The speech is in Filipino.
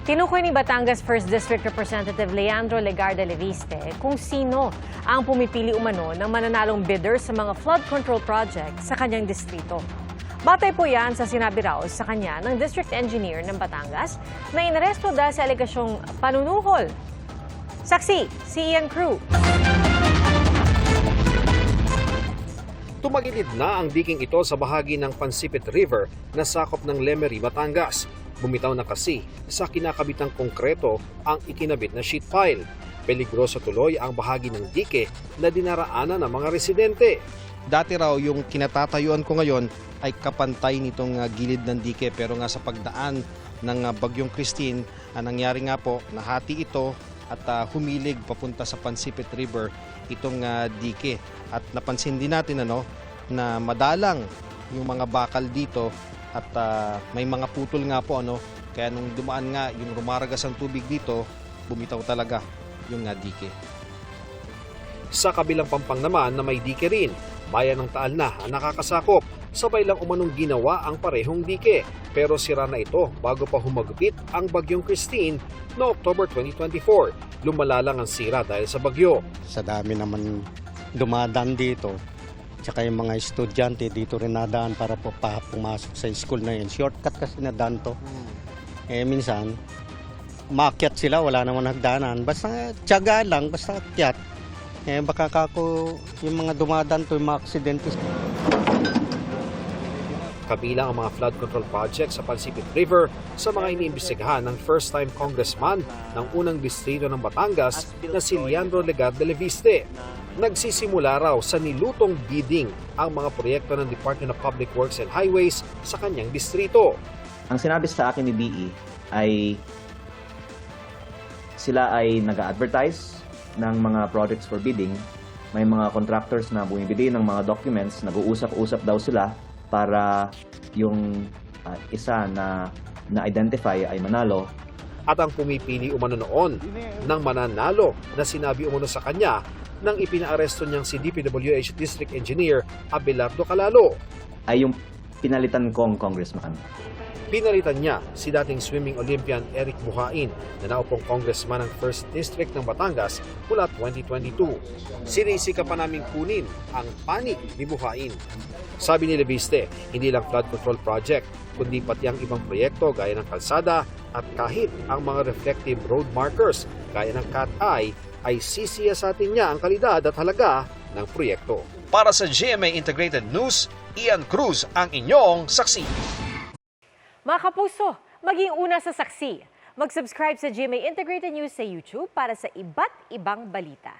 Tinukoy ni Batangas 1st District Representative Leandro Legarda Leviste kung sino ang pumipili umano ng mananalong bidder sa mga flood control project sa kanyang distrito. Batay po yan sa sinabi raw sa kanya ng District Engineer ng Batangas na inaresto dahil sa alekasyong panunuhol. Saksi, si Ian Cruz. Tumagilid na ang diking ito sa bahagi ng Pansipit River na sakop ng Lemery, Batangas. Bumitaw na kasi sa kinakabitang konkreto ang ikinabit na sheet pile. Peligroso tuloy ang bahagi ng dike na dinaraanan ng mga residente. Dati raw yung kinatatayuan ko ngayon ay kapantay nitong gilid ng dike, pero nga sa pagdaan ng Bagyong Christine, nangyari nga po nahati ito at humilig papunta sa Pansipit River itong dike. At napansin din natin na madalang yung mga bakal dito at may mga putol nga po kaya nung dumaan nga yung rumaragas ang tubig dito, bumitaw talaga yung dike. Sa kabilang pampang naman na may dike rin, bayan ng Taal na ang nakakasakop. Sabay lang umanong ginawa ang parehong dike, pero sira na ito bago pa humagupit ang Bagyong Christine no October 2024. Lumala lang ang sira dahil sa bagyo. Sa dami naman dumadaan dito, tsaka yung mga estudyante dito rin nadaan para po pumasok sa school na yun. Shortcut kasi nadaan to. Minsan, maakyat sila, wala naman hagdanan. Basta tiyaga lang, basta akyat. Baka kako yung mga dumadaan to, yung mga aksidente. Kabilang ang mga flood control project sa Pansipit River sa mga iniimbestigahan ng first-time congressman ng unang distrito ng Batangas na si Leandro Legarda Leviste. Nagsisimula raw sa nilutong bidding ang mga proyekto ng Department of Public Works and Highways sa kanyang distrito. Ang sinabi sa akin ni DE ay sila ay nag-advertise ng mga projects for bidding. May mga contractors na bumibili ng mga documents, nag-uusap-usap daw sila para yung isa na na-identify ay manalo. At ang pumipili umano noon ng mananalo na sinabi umano sa kanya nang ipinaaresto niyang si DPWH District Engineer Abelardo Calalo. Ay yung pinalitan kong congressman. Pinalitan niya si dating swimming Olympian Eric Buhain na naupong congressman ng 1st District ng Batangas mula 2022. Sinisika pa naming kunin ang panig ni Buhain. Sabi ni Leviste, hindi lang flood control project, kundi pati ang ibang proyekto gaya ng kalsada at kahit ang mga reflective road markers gaya ng cat-eye ay sisiyasatin niya ang kalidad at halaga ng proyekto. Para sa GMA Integrated News, Ian Cruz ang inyong saksi. Mga kapuso, maging una sa saksi. Mag-subscribe sa GMA Integrated News sa YouTube para sa iba't ibang balita.